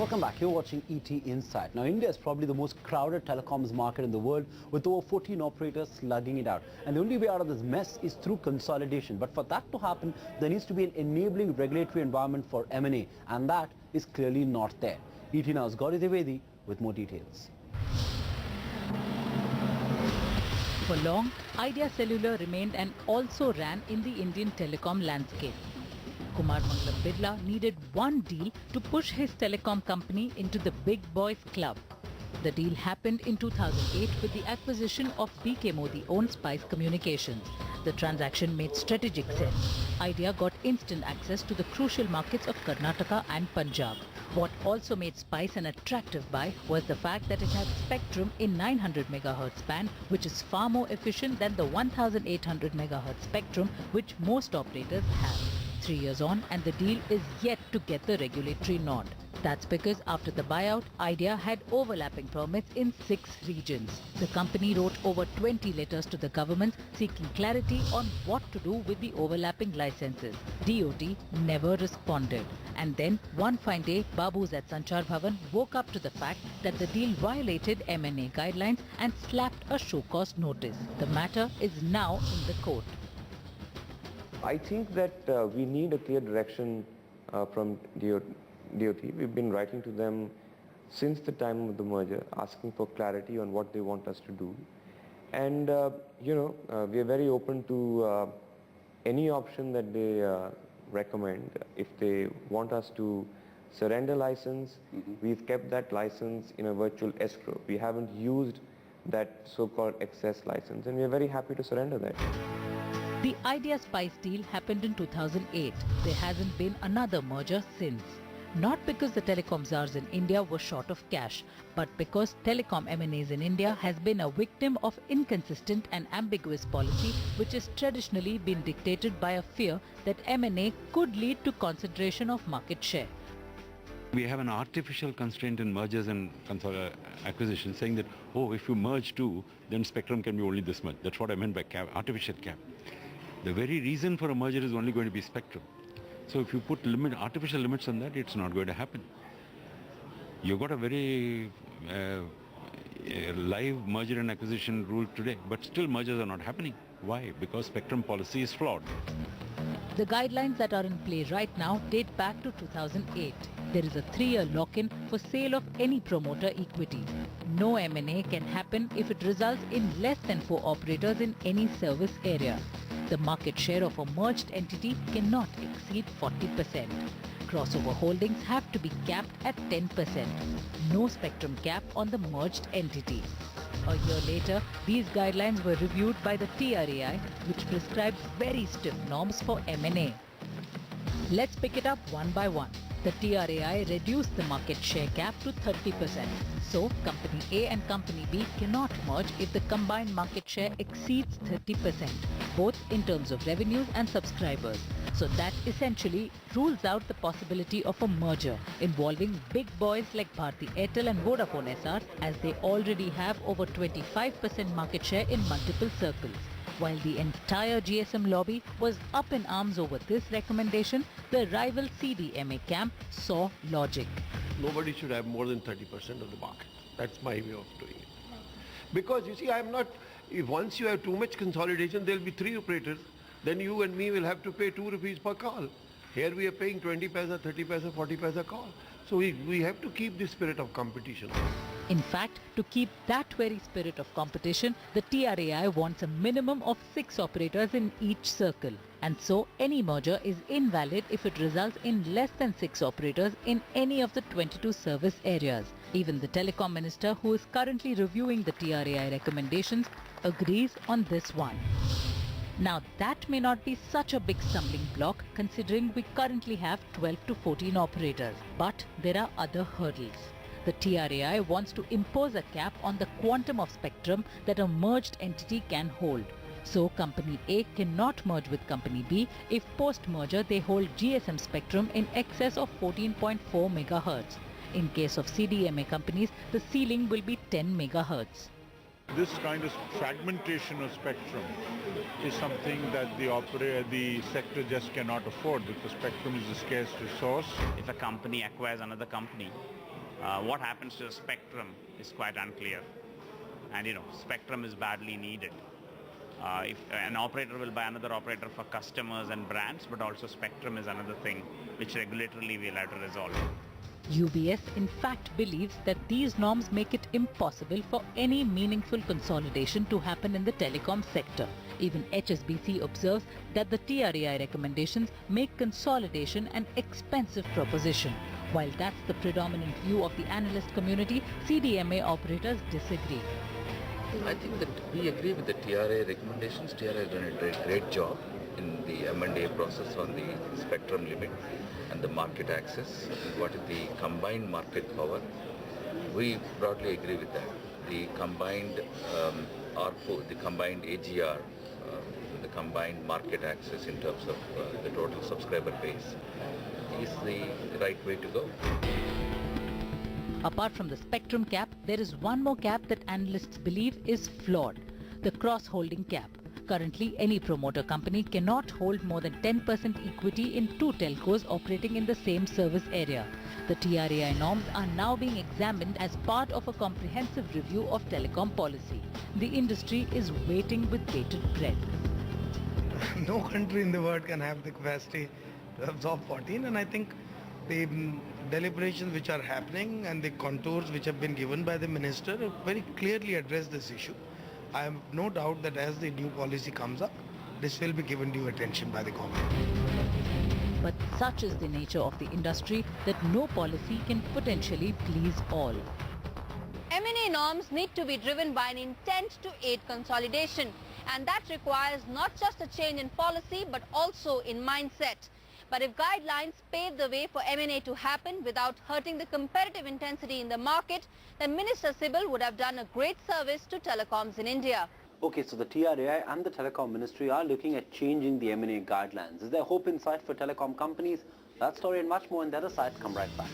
Welcome back. You're watching ET Insight. Now, India is probably the most crowded telecoms market in the world, with over 14 operators slugging it out. And the only way out of this mess is through consolidation. But for that to happen, there needs to be an enabling regulatory environment for M&A, and that is clearly not there. ET Now's Gauri Devedi with more details. For long, Idea Cellular remained and also ran in the Indian telecom landscape. Kumar Mangalam Birla needed one deal to push his telecom company into the big boys club. The deal happened in 2008 with the acquisition of BK Modi-owned Spice Communications. The transaction made strategic sense. Idea got instant access to the crucial markets of Karnataka and Punjab. What also made Spice an attractive buy was the fact that it had spectrum in 900 MHz band, which is far more efficient than the 1800 MHz spectrum which most operators have. 3 years on and the deal is yet to get the regulatory nod. That's because after the buyout, Idea had overlapping permits in 6 regions. The company wrote over 20 letters to the government seeking clarity on what to do with the overlapping licenses. DOT never responded. And then one fine day, Babus at Sanchar Bhavan woke up to the fact that the deal violated M&A guidelines and slapped a show-cause notice. The matter is now in the court. I think that we need a clear direction from DOT. We've been writing to them since the time of the merger, asking for clarity on what they want us to do. And, we are very open to any option that they recommend. If they want us to surrender license, we've kept that license in a virtual escrow. We haven't used that so-called excess license, and we are very happy to surrender that. The Idea Spice deal happened in 2008. There hasn't been another merger since. Not because the telecom czars in India were short of cash, but because telecom M&As in India has been a victim of inconsistent and ambiguous policy which has traditionally been dictated by a fear that M&A could lead to concentration of market share. We have an artificial constraint in mergers and acquisitions saying that, oh, if you merge two, then spectrum can be only this much. That's what I meant by cap, artificial cap. The very reason for a merger is only going to be spectrum. So if you put artificial limits on that, it's not going to happen. You've got a very live merger and acquisition rule today, but still mergers are not happening. Why? Because spectrum policy is flawed. The guidelines that are in play right now date back to 2008. There is a 3-year lock-in for sale of any promoter equity. No M&A can happen if it results in less than 4 operators in any service area. The market share of a merged entity cannot exceed 40%. Crossover holdings have to be capped at 10%. No spectrum cap on the merged entity. A year later, these guidelines were reviewed by the TRAI, which prescribes very stiff norms for M&A. Let's pick it up one by one. The TRAI reduced the market share cap to 30%. So, Company A and Company B cannot merge if the combined market share exceeds 30%, both in terms of revenues and subscribers. So that essentially rules out the possibility of a merger involving big boys like Bharti Airtel and Vodafone SR, as they already have over 25% market share in multiple circles. While the entire GSM lobby was up in arms over this recommendation, the rival CDMA camp saw logic. Nobody should have more than 30% of the market. That's my way of doing it. Because you see, if once you have too much consolidation, there will be 3 operators. Then you and me will have to pay 2 rupees per call. Here we are paying 20 paisa, 30 paisa, 40 paisa call. So we have to keep the spirit of competition. In fact, to keep that very spirit of competition, the TRAI wants a minimum of 6 operators in each circle. And so any merger is invalid if it results in less than 6 operators in any of the 22 service areas. Even the telecom minister, who is currently reviewing the TRAI recommendations, agrees on this one. Now that may not be such a big stumbling block considering we currently have 12 to 14 operators. But there are other hurdles. The TRAI wants to impose a cap on the quantum of spectrum that a merged entity can hold. So Company A cannot merge with Company B if post-merger they hold GSM spectrum in excess of 14.4 MHz. In case of CDMA companies, the ceiling will be 10 MHz. This kind of fragmentation of spectrum is something that the sector just cannot afford, because spectrum is a scarce resource. If a company acquires another company, What happens to the spectrum is quite unclear. And spectrum is badly needed. If an operator will buy another operator for customers and brands, but also spectrum is another thing which regulatorily we'll have to resolve. UBS in fact believes that these norms make it impossible for any meaningful consolidation to happen in the telecom sector. Even HSBC observes that the TRAI recommendations make consolidation an expensive proposition. While that's the predominant view of the analyst community, CDMA operators disagree. I think that we agree with the TRA recommendations. TRA has done a great job in the M&A process on the spectrum limit and the market access. What is the combined market power? We broadly agree with that. The combined ARPU, the combined AGR, the combined market access in terms of the total subscriber base is the right way to go. Apart from the spectrum cap, there is one more cap that analysts believe is flawed, the cross-holding cap. Currently, any promoter company cannot hold more than 10% equity in two telcos operating in the same service area. The TRAI norms are now being examined as part of a comprehensive review of telecom policy. The industry is waiting with bated breath. No country in the world can have the capacity to absorb 14, and I think the deliberations which are happening and the contours which have been given by the minister very clearly address this issue. I have no doubt that as the new policy comes up, this will be given due attention by the government. But such is the nature of the industry that no policy can potentially please all. M&A norms need to be driven by an intent to aid consolidation, and that requires not just a change in policy but also in mindset. But if guidelines pave the way for M&A to happen without hurting the competitive intensity in the market, then Minister Sibal would have done a great service to telecoms in India. Okay, so the TRAI and the Telecom Ministry are looking at changing the M&A guidelines. Is there hope in sight for telecom companies? That story and much more on the other side. Come right back.